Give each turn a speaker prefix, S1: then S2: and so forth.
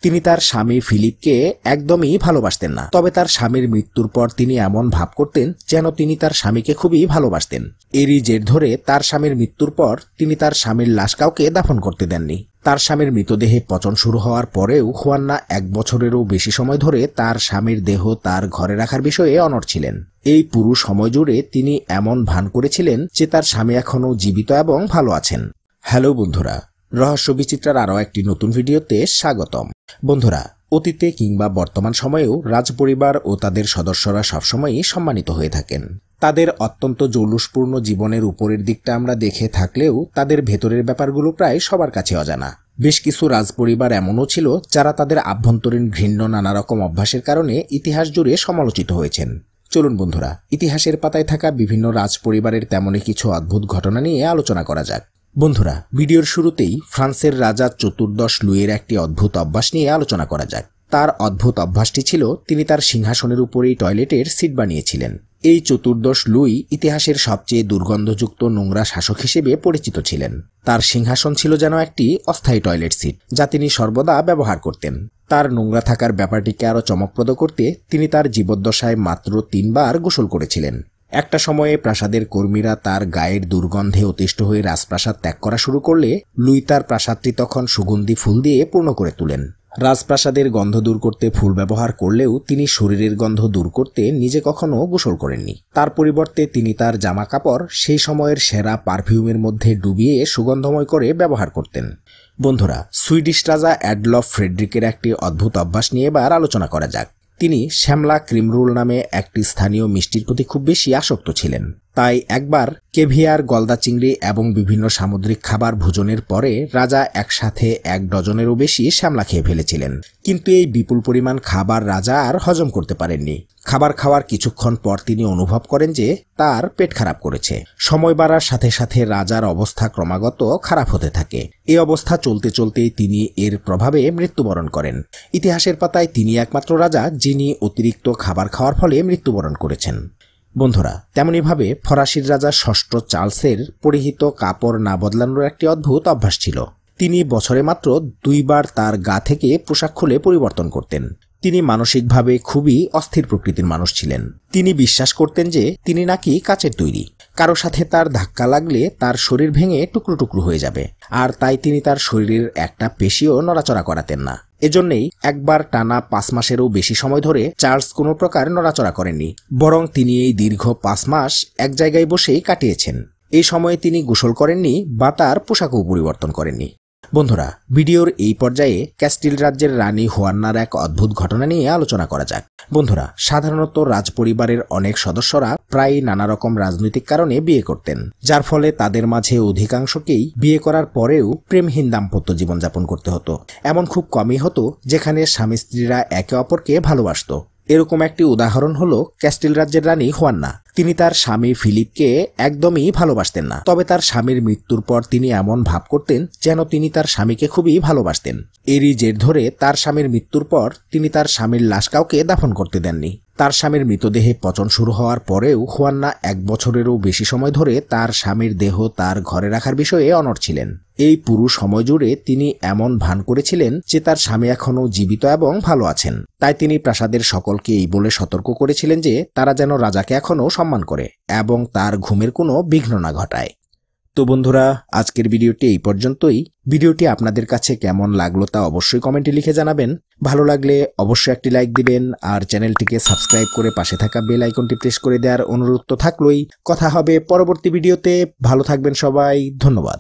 S1: তিনি তার স্বামী ফিলিপকে একদমই ভালোবাসতেন না, তবে তার স্বামীর মৃত্যুর পর তিনি এমন ভাব করতেন যেন তিনি তার স্বামীকে খুবই ভালোবাসতেন। এরই জের ধরে তার স্বামীর মৃত্যুর পর তিনি তার স্বামীর লাশ কাউকে দাফন করতে দেননি। তার স্বামীর মৃতদেহে পচন শুরু হওয়ার পরেও হুয়ান্না 1 বছরেরও বেশি সময় ধরে তার স্বামীর দেহ তার ঘরে রাখার বিষয়ে অনড় ছিলেন। এই পুরো সময় জুড়ে তিনি এমন ভান করেছিলেন যে তার স্বামী এখনও জীবিত এবং ভালো আছেন। হ্যালো বন্ধুরা, রহস্য বিচিত্রার আরও একটি নতুন ভিডিওতে স্বাগতম। বন্ধুরা, অতীতে কিংবা বর্তমান সময়েও রাজপরিবার ও তাদের সদস্যরা সবসময়ই সম্মানিত হয়ে থাকেন। তাদের অত্যন্ত জৌলুসপূর্ণ জীবনের উপরের দিকটা আমরা দেখে থাকলেও তাদের ভেতরের ব্যাপারগুলো প্রায় সবার কাছে অজানা। বেশ কিছু রাজপরিবার এমনও ছিল যারা তাদের আভ্যন্তরীণ ঘৃণ্য নানা রকম অভ্যাসের কারণে ইতিহাস জুড়ে সমালোচিত হয়েছেন। চলুন বন্ধুরা, ইতিহাসের পাতায় থাকা বিভিন্ন রাজপরিবারের তেমনই কিছু অদ্ভুত ঘটনা নিয়ে আলোচনা করা যাক। বন্ধুরা, ভিডিওর শুরুতেই ফ্রান্সের রাজা চতুর্দশ লুইয়ের একটি অদ্ভুত অভ্যাস নিয়ে আলোচনা করা যাক। তার অদ্ভুত অভ্যাসটি ছিল তিনি তার সিংহাসনের উপরেই টয়লেটের সিট বানিয়েছিলেন। এই চতুর্দশ লুই ইতিহাসের সবচেয়ে দুর্গন্ধযুক্ত নোংরা শাসক হিসেবে পরিচিত ছিলেন। তার সিংহাসন ছিল যেন একটি অস্থায়ী টয়লেট সিট, যা তিনি সর্বদা ব্যবহার করতেন। তার নোংরা থাকার ব্যাপারটিকে আরও চমকপ্রদ করতে তিনি তার জীবদ্দশায় মাত্র 3 বার গোসল করেছিলেন। একটা সময়ে প্রাসাদের কর্মীরা তার গায়ের দুর্গন্ধে অতিষ্ঠ হয়ে রাজপ্রাসাদ ত্যাগ করা শুরু করলে লুই তার প্রাসাদটি তখন সুগন্ধি ফুল দিয়ে পূর্ণ করে তোলেন। রাজপ্রাসাদের গন্ধ দূর করতে ফুল ব্যবহার করলেও তিনি শরীরের গন্ধ দূর করতে নিজে কখনো গোসল করেননি। তার পরিবর্তে তিনি তার জামা কাপড় সেই সময়ের সেরা পারফিউমের মধ্যে ডুবিয়ে সুগন্ধময় করে ব্যবহার করতেন। বন্ধুরা, সুইডিশ রাজা অ্যাডলফ ফ্রেডরিকের একটি অদ্ভুত অভ্যাস নিয়ে এবার আলোচনা করা যাক। তিনি শ্যামলা ক্রিমরোল নামে একটি স্থানীয় মিষ্টির প্রতি খুব বেশি আসক্ত ছিলেন। তাই একবার কেভিয়ার, গলদা চিংড়ি এবং বিভিন্ন সামুদ্রিক খাবার ভোজনের পরে রাজা একসাথে 1 ডজনেরও বেশি শ্যামলা খেয়ে ফেলেছিলেন। কিন্তু এই বিপুল পরিমাণ খাবার রাজা আর হজম করতে পারেননি। খাবার খাওয়ার কিছুক্ষণ পর তিনি অনুভব করেন যে তার পেট খারাপ করেছে। সময় বাড়ার সাথে সাথে রাজার অবস্থা ক্রমাগত খারাপ হতে থাকে। এই অবস্থা চলতে চলতেই তিনি এর প্রভাবে মৃত্যুবরণ করেন। ইতিহাসের পাতায় তিনি একমাত্র রাজা যিনি অতিরিক্ত খাবার খাওয়ার ফলে মৃত্যুবরণ করেছেন। বন্ধুরা, তেমনিভাবে ফরাসির রাজা ষষ্ঠ চার্লসের পরিহিত কাপড় না বদলানোর একটি অদ্ভুত অভ্যাস ছিল। তিনি বছরে মাত্র 2 বার তার গা থেকে পোশাক খুলে পরিবর্তন করতেন। তিনি মানসিকভাবে খুবই অস্থির প্রকৃতির মানুষ ছিলেন। তিনি বিশ্বাস করতেন যে তিনি নাকি কাচের তৈরি, কারো সাথে তার ধাক্কা লাগলে তার শরীর ভেঙে টুকরো টুকরো হয়ে যাবে, আর তাই তিনি তার শরীরের একটা পেশিও নড়াচড়া করাতেন না। এজন্যই একবার টানা 5 মাসেরও বেশি সময় ধরে চার্লস কোনো প্রকার নড়াচড়া করেননি, বরং তিনি এই দীর্ঘ 5 মাস এক জায়গায় বসেই কাটিয়েছেন। এই সময়ে তিনি গোসল করেননি বা তার পোশাকও পরিবর্তন করেননি। বন্ধুরা, ভিডিওর এই পর্যায়ে ক্যাস্টিল রাজ্যের রানী হুয়ান্নার এক অদ্ভুত ঘটনা নিয়ে আলোচনা করা যাক। বন্ধুরা, সাধারণত রাজপরিবারের অনেক সদস্যরা প্রায় নানা রকম রাজনৈতিক কারণে বিয়ে করতেন, যার ফলে তাদের মাঝে অধিকাংশকেই বিয়ে করার পরেও প্রেমহীন দাম্পত্য জীবনযাপন করতে হতো। এমন খুব কমই হতো যেখানে স্বামী স্ত্রীরা একে অপরকে ভালোবাসত। এরকম একটি উদাহরণ হলো ক্যাস্টিল রাজ্যের রানী হুয়ান্না। তিনি তার স্বামী ফিলিপকে একদমই ভালোবাসতেন না, তবে তার স্বামীর মৃত্যুর পর তিনি এমন ভাব করতেন যেন তিনি তার স্বামীকে খুবই ভালোবাসতেন। এরই জের ধরে তার স্বামীর মৃত্যুর পর তিনি তার স্বামীর লাশ কাউকে দাফন করতে দেননি। তার স্বামীর মৃতদেহে পচন শুরু হওয়ার পরেও হুয়ান্না 1 বছরেরও বেশি সময় ধরে তার স্বামীর দেহ তার ঘরে রাখার বিষয়ে অনড় ছিলেন। এই পুরো সময় জুড়ে তিনি এমন ভান করেছিলেন যে তার স্বামী এখনও জীবিত এবং ভালো আছেন। তাই তিনি প্রাসাদের সকলকে এই বলে সতর্ক করেছিলেন যে তারা যেন রাজাকে এখনও সম্মান করে এবং তার ঘুমের কোনো বিঘ্ন না ঘটায়। তো বন্ধুরা, আজকের ভিডিওটি এই পর্যন্তই। ভিডিওটি আপনাদের কাছে কেমন লাগলো তা অবশ্যই কমেন্টে লিখে জানাবেন। ভালো লাগলে অবশ্যই একটি লাইক দিবেন, আর চ্যানেলটিকে সাবস্ক্রাইব করে পাশে থাকা বেল আইকনটি প্রেস করে দেওয়ার অনুরোধ তো থাকলোই। কথা হবে পরবর্তী ভিডিওতে। ভালো থাকবেন সবাই, ধন্যবাদ।